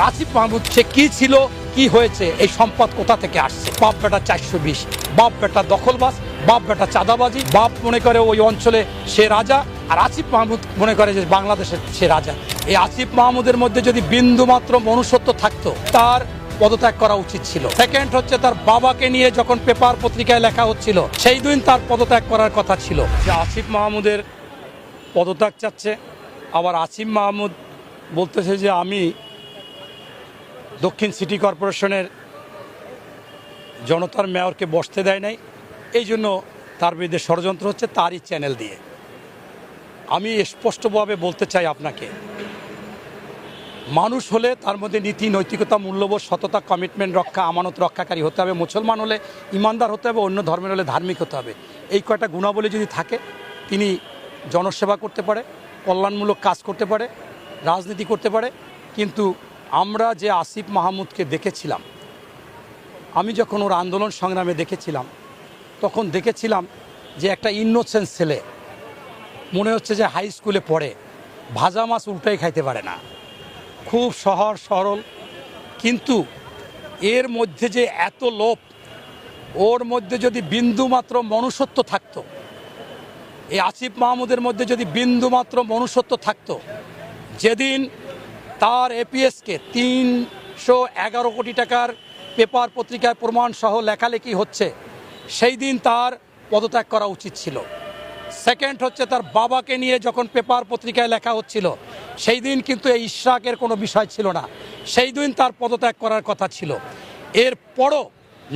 আসিফ মাহমুদ সে কি ছিল, কি হয়েছে, এই সম্পদ কোথা থেকে আসছে? বাপ বেটা 420, বাপ বেটা দখলবাজ, বাপ বেটা চাঁদাবাজি, বাপ মনে করে ওই অঞ্চলে সে রাজা, আর আসিফ মাহমুদ মনে করে যে বাংলাদেশের সে রাজা। এই আসিফ মাহমুদের মধ্যে যদি বিন্দু মাত্র মনুষ্যত্ব থাকতো, তার পদত্যাগ করা উচিত ছিল। সেকেন্ড হচ্ছে, তার বাবাকে নিয়ে যখন পেপার পত্রিকায় লেখা হচ্ছিল, সেই দিন তার পদত্যাগ করার কথা ছিল। যে আসিফ মাহমুদের পদত্যাগ চাচ্ছে, আবার আসিফ মাহমুদ বলতেছে যে আমি দক্ষিণ সিটি কর্পোরেশনের জনতার মেয়রকে বসতে দেয় নাই, এই জন্য তার বিরুদ্ধে ষড়যন্ত্র হচ্ছে তারই চ্যানেল দিয়ে। আমি স্পষ্টভাবে বলতে চাই আপনাকে, মানুষ হলে তার মধ্যে নীতি, নৈতিকতা, মূল্যবোধ, সততা, কমিটমেন্ট রক্ষা, আমানত রক্ষাকারী হতে হবে। মুসলমান হলে ইমানদার হতে হবে, অন্য ধর্মের হলে ধার্মিক হতে হবে। এই কয়টা গুণাবলী যদি থাকে, তিনি জনসেবা করতে পারে, কল্যাণমূলক কাজ করতে পারে, রাজনীতি করতে পারে। কিন্তু আমরা যে আসিফ মাহমুদকে দেখেছিলাম, আমি যখন ওর আন্দোলন সংগ্রামে দেখেছিলাম, তখন দেখেছিলাম যে একটা ইনোসেন্স ছেলে, মনে হচ্ছে যে হাই স্কুলে পড়ে, ভাজা মাছ উল্টাই খাইতে পারে না, খুব সহজ সরল। কিন্তু এর মধ্যে যে এত লোভ, ওর মধ্যে যদি বিন্দুমাত্র মনুষ্যত্ব থাকতো, এই আসিফ মাহমুদের মধ্যে যদি বিন্দুমাত্র মনুষ্যত্ব থাকতো, যেদিন তার এপিএসকে 311 কোটি টাকার পেপার পত্রিকায় প্রমাণ সহ লেখালেখি হচ্ছে, সেই দিন তার পদত্যাগ করা উচিত ছিল। সেকেন্ড হচ্ছে, তার বাবাকে নিয়ে যখন পেপার পত্রিকায় লেখা হচ্ছিল, সেই দিন কিন্তু এই ইশরাকের কোনো বিষয় ছিল না, সেই দিন তার পদত্যাগ করার কথা ছিল। এরপরও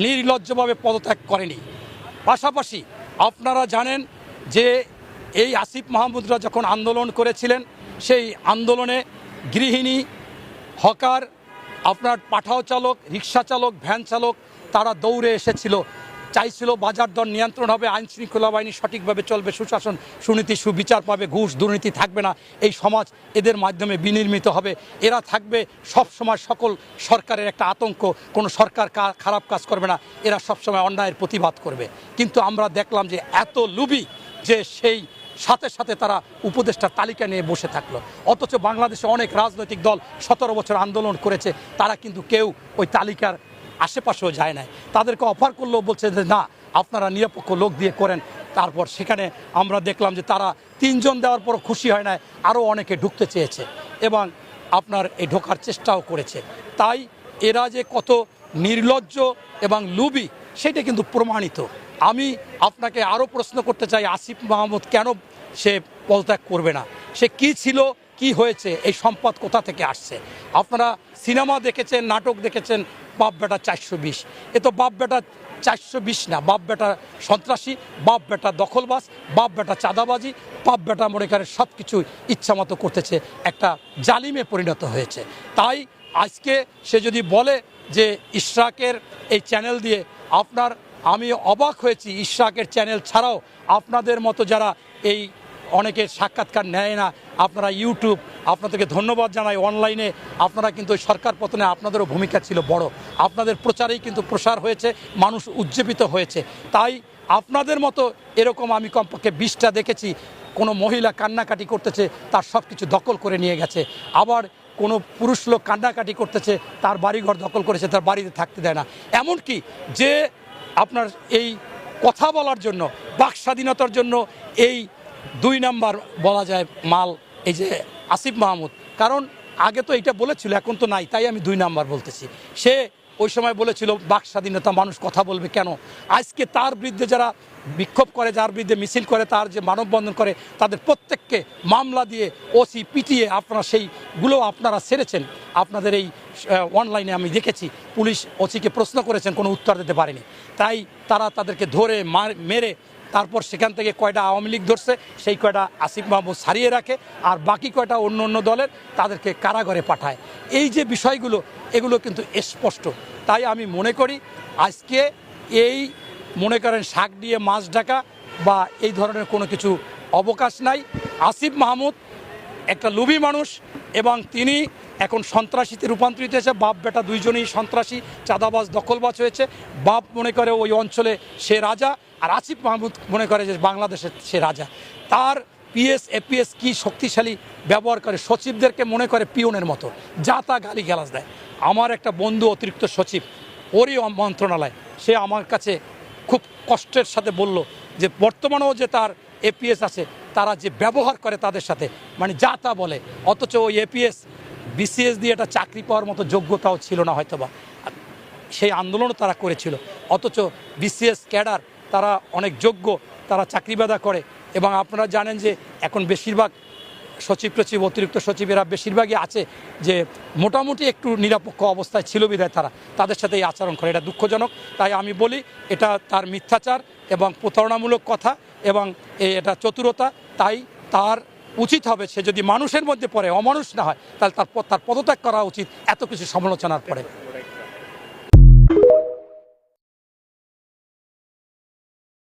নির্লজ্জভাবে পদত্যাগ করেনি। পাশাপাশি আপনারা জানেন যে এই আসিফ মাহমুদরা যখন আন্দোলন করেছিলেন, সেই আন্দোলনে গৃহিণী, হকার, আপনার পাঠাও চালক, রিক্সা চালক, ভ্যান চালক, তারা দৌড়ে এসেছিল, চাইছিল বাজার দর নিয়ন্ত্রণ হবে, আইন শৃঙ্খলা বাহিনী সঠিকভাবে চলবে, সুশাসন, সুনীতি, সুবিচার পাবে, ঘুষ দুর্নীতি থাকবে না, এই সমাজ এদের মাধ্যমে বিনির্মিত হবে, এরা থাকবে সবসময় সকল সরকারের একটা আতঙ্ক, কোনো সরকার খারাপ কাজ করবে না, এরা সবসময় অন্যায়ের প্রতিবাদ করবে। কিন্তু আমরা দেখলাম যে এত লুবি যে সেই সাথে সাথে তারা উপদেষ্টার তালিকা নিয়ে বসে থাকলো। অথচ বাংলাদেশে অনেক রাজনৈতিক দল 17 বছর আন্দোলন করেছে, তারা কিন্তু কেউ ওই তালিকার আশেপাশেও যায় না। তাদেরকে অফার করলেও বলছে যে না, আপনারা নিরপেক্ষ লোক দিয়ে করেন। তারপর সেখানে আমরা দেখলাম যে তারা 3 জন দেওয়ার পর খুশি হয় না, আরও অনেকে ঢুকতে চেয়েছে এবং আপনার এই ঢোকার চেষ্টাও করেছে। তাই এরা যে কত নির্লজ্জ এবং লুবি, সেটা কিন্তু প্রমাণিত। আমি আপনাকে আরও প্রশ্ন করতে চাই, আসিফ মাহমুদ কেন সে পদত্যাগ করবে না? সে কি ছিল, কি হয়েছে, এই সম্পদ কোথা থেকে আসছে? আপনারা সিনেমা দেখেছেন, নাটক দেখেছেন, বাপ বেটা 420। এ তো বাপ বেটা 420 না, বাপ বেটা সন্ত্রাসী, বাপ বেটা দখলবাজ, বাপ বেটা চাঁদাবাজি, বাপ বেটা মনে করে সব কিছু ইচ্ছা মতো করতেছে, একটা জালিমে পরিণত হয়েছে। তাই আজকে সে যদি বলে যে ইশরাকের এই চ্যানেল দিয়ে আমি অবাক হয়েছি, ইশরাকের চ্যানেল ছাড়াও আপনাদের মতো যারা এই অনেকের সাক্ষাৎকার নেয় না, আপনারা ইউটিউব, আপনাদেরকে ধন্যবাদ জানাই। অনলাইনে আপনারা কিন্তু ওই সরকার পতনে আপনাদেরও ভূমিকা ছিল বড়, আপনাদের প্রচারেই কিন্তু প্রসার হয়েছে, মানুষ উজ্জীবিত হয়েছে। তাই আপনাদের মতো এরকম আমি কমপক্ষে 20টা দেখেছি, কোনো মহিলা কান্নাকাটি করতেছে, তার সব কিছু দখল করে নিয়ে গেছে। আবার কোনো পুরুষ লোক কান্নাকাটি করতেছে, তার বাড়িঘর দখল করেছে, তার বাড়িতে থাকতে দেয় না। এমনকি যে আপনার এই কথা বলার জন্য, বাক স্বাধীনতার জন্য এই 2 নাম্বার বলা যায় মাল এই যে আসিফ মাহমুদ, কারণ আগে তো এটা বলেছিল, এখন তো নাই, তাই আমি 2 নাম্বার বলতেছি। সে ওই সময় বলেছিল বাক স্বাধীনতা, মানুষ কথা বলবে কেন? আজকে তার বিরুদ্ধে যারা বিক্ষোভ করে, যার বিরুদ্ধে মিছিল করে, তার যে মানববন্ধন করে, তাদের প্রত্যেককে মামলা দিয়ে ওসি পিটিয়ে আপনারা সেইগুলো আপনারা সেরেছেন। আপনাদের এই অনলাইনে আমি দেখেছি, পুলিশ ওসিকে প্রশ্ন করেছেন, কোনো উত্তর দিতে পারেনি। তাই তাদেরকে ধরে মেরে তারপর সেখান থেকে কয়টা আওয়ামী লীগ ধরছে, সেই কয়টা আসিফ মাহমুদ সারিয়ে রাখে, আর বাকি কয়টা অন্য অন্য দলের, তাদেরকে কারাগারে পাঠায়। এই যে বিষয়গুলো, এগুলো কিন্তু স্পষ্ট। তাই আমি মনে করি আজকে এই মনে করেন শাক দিয়ে মাছ ঢাকা বা এই ধরনের কোনো কিছু অবকাশ নাই। আসিফ মাহমুদ একটা লুবি মানুষ এবং তিনি এখন সন্ত্রাসীতে রূপান্তরিত হয়েছে। বাপ বেটা দুইজনেই সন্ত্রাসী, চাঁদাবাজ, দখলবাজ হয়েছে। বাপ মনে করে ওই অঞ্চলে সে রাজা, আর আসিফ মাহমুদ মনে করে যে বাংলাদেশের সে রাজা। তার পিএস এপিএস কি শক্তিশালী ব্যবহার করে, সচিবদেরকে মনে করে পিওনের মতো, যা তা গালিগালাজ দেয়। আমার একটা বন্ধু অতিরিক্ত সচিব, ওরই মন্ত্রণালয়, সে আমার কাছে খুব কষ্টের সাথে বলল যে বর্তমানেও যে তার এপিএস আছে তারা যে ব্যবহার করে তাদের সাথে, মানে যা তা বলে, অথচ ওই এপিএস বিসিএস দিয়ে একটা চাকরি পাওয়ার মতো যোগ্যতাও ছিল না হয়তোবা, সেই আন্দোলনও তারা করেছিল, অথচ বিসিএস ক্যাডার তারা অনেক যোগ্য, তারা চাকরি বাদা করে। এবং আপনারা জানেন যে এখন বেশিরভাগ সচিব টচিব অতিরিক্ত সচিবেরা বেশিরভাগই আছে যে মোটামুটি একটু নিরপেক্ষ অবস্থায় ছিল বিধায় তারা তাদের সাথে এই আচরণ করে, এটা দুঃখজনক। তাই আমি বলি এটা তার মিথ্যাচার এবং প্রতারণামূলক কথা এবং এটা চতুরতা। তাই তার উচিত হবে, সে যদি মানুষের মধ্যে পড়ে, অমানুষ না হয়, তাহলে তার পদত্যাগ করা উচিত এত কিছু সমালোচনার পরে।